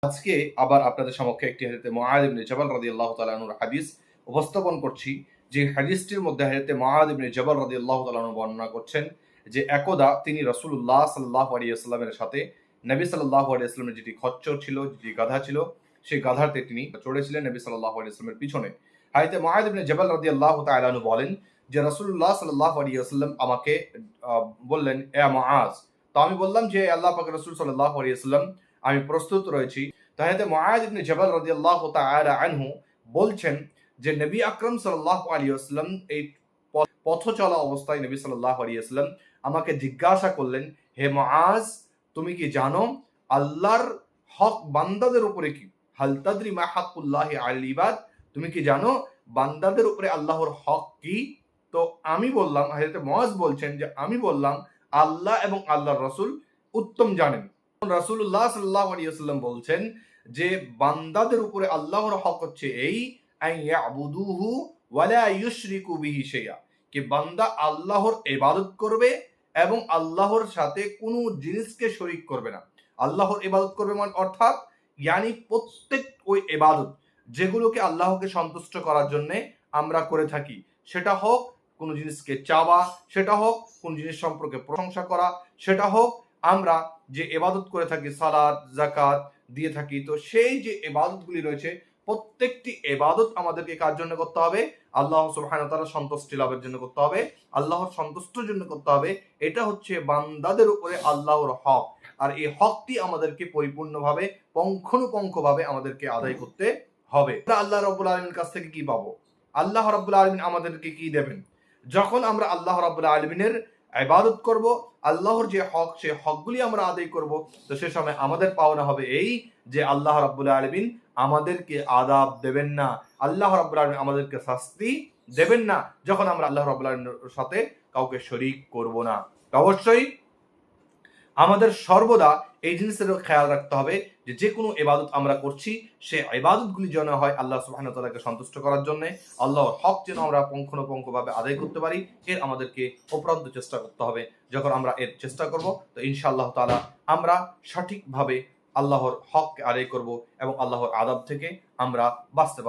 আজকে আবার আপনাদের সমক্ষে একটি হযরতে মুআয ইবনে জাবাল রাদিয়াল্লাহু তাআলা আনহুর হাদিস উপস্থাপন করছি। যে হাদিসটির মধ্যে হযরতে মুআয ইবনে জাবাল রাদিয়াল্লাহু তাআলা আনহু বর্ণনা করছেন যে একদা তিনি রাসূলুল্লাহ সাল্লাল্লাহু আলাইহি ওয়াসাল্লামের সাথে নবী সাল্লাল্লাহু আলাইহি ওয়াসাল্লামের যেটি খচ্চর ছিল, যেটি গাধা ছিল, সেই গাধাতে তিনি চড়েছিলেন নবী সাল্লাল্লাহু আলাইহি ওয়াসাল্লামের পিছনে। হযরতে মুআয ইবনে জাবাল রাদিয়াল্লাহু তাআলা আনহু বলেন যে রাসূলুল্লাহ সাল্লাল্লাহু আলাইহি ওয়াসাল্লাম আমাকে বললেন, এ মুআয। তো আমি বললাম যে আল্লাহ পাকের রাসূল সাল্লাল্লাহু আলাইহি ওয়াসাল্লাম, আমি প্রস্তুত রয়েছি। হযরত মুআয ইবনে জাবাল রাদিয়াল্লাহু তাআলা আনহু বলছেন যে নবী আকরাম সাল্লাল্লাহু আলাইহি ওয়াসাল্লাম এই পথ চলা অবস্থায় নবী সাল্লাল্লাহু আলাইহি ওয়াসাল্লাম আমাকে জিজ্ঞাসা করলেন, হে মুআয, তুমি কি জানো আল্লাহর হক বান্দাদের উপরে কি? হাল তাদরি মা হাক্কুল্লাহি আলাল ইবাদ? তুমি কি জানো বান্দাদের উপরে আল্লাহর হক কি? তো আমি বললাম, হযরত মুআয বলছেন যে আমি বললাম, আল্লাহ এবং আল্লাহর রাসূল উত্তম জানেন। রাসূলুল্লাহ সাল্লাল্লাহু আলাইহি ওয়াসাল্লাম বলছেন যে বান্দাদের উপরে আল্লাহর হক হচ্ছে এই আইয়াবুদুহু ওয়ালা ইউশরিকু বিহি শাইআ, কি বান্দা আল্লাহর ইবাদত করবে এবং আল্লাহর সাথে কোনো জিনিসকে শরীক করবে না। আল্লাহর ইবাদত করবে মানে অর্থাৎ প্রত্যেক ওই ইবাদত যেগুলোকে আল্লাহকে সন্তুষ্ট করার জন্য আমরা করে থাকি, সেটা হোক কোনো জিনিসকে চাওয়া, সেটা হোক কোন জিনিস সম্পর্কে প্রশংসা করা, সেটা হোক আমরা যে ইবাদত করে থাকি সালাত যাকাত দিয়ে থাকি, তো সেই যে ইবাদতগুলি রয়েছে প্রত্যেকটি ইবাদত আমাদেরকে কার জন্য করতে হবে? আল্লাহ সুবহানাহু ওয়া তাআলার সন্তুষ্টি লাভের জন্য করতে হবে, আল্লাহর সন্তুষ্টির জন্য করতে হবে। এটা হচ্ছে বান্দাদের উপরে আল্লাহর হক। আর এই হকটি আমাদেরকে পরিপূর্ণভাবে পুঙ্খানুপুঙ্খভাবে আমাদেরকে আদায় করতে হবে। আল্লাহ রাব্বুল আলামিনের কাছ থেকে কি পাবো? আল্লাহ রাব্বুল আলামিন আমাদেরকে কি দেবেন? যখন আমরা আল্লাহ রাব্বুল আলামিনের ইবাদত করব, আল্লাহর যে হক, সেই হকগুলি আমরা আদায় করব, তো সে সময় আমাদের পাওনা হবে এই যে আল্লাহ রাব্বুল আলামিন আমাদেরকে আযাব দেবেন না, আল্লাহ রাব্বুল আলামিন আমাদেরকে শাস্তি দেবেন না, যখন আমরা আল্লাহ রাব্বুল আলামিনের সাথে কাউকে শরীক করব না। অবশ্যই আমাদের সর্বদা এই জিনিসের খেয়াল রাখতে হবে যে যে কোনো ইবাদত আমরা করছি, সে ইবাদতগুলি যেন হয় আল্লাহ সুবহানাহু ওয়া তাআলাকে সন্তুষ্ট করার জন্য, আল্লাহর হক যেন আমরা পুঙ্খানুপুঙ্খভাবে আদায় করতে পারি, এর আমাদেরকে অপ্রান্ত চেষ্টা করতে হবে। যখন আমরা এর চেষ্টা করব, তো ইনশাআল্লাহ তাআলা আমরা সঠিকভাবে আল্লাহর হককে আদায় করব এবং আল্লাহর আযাব থেকে আমরা বাঁচতে পারব।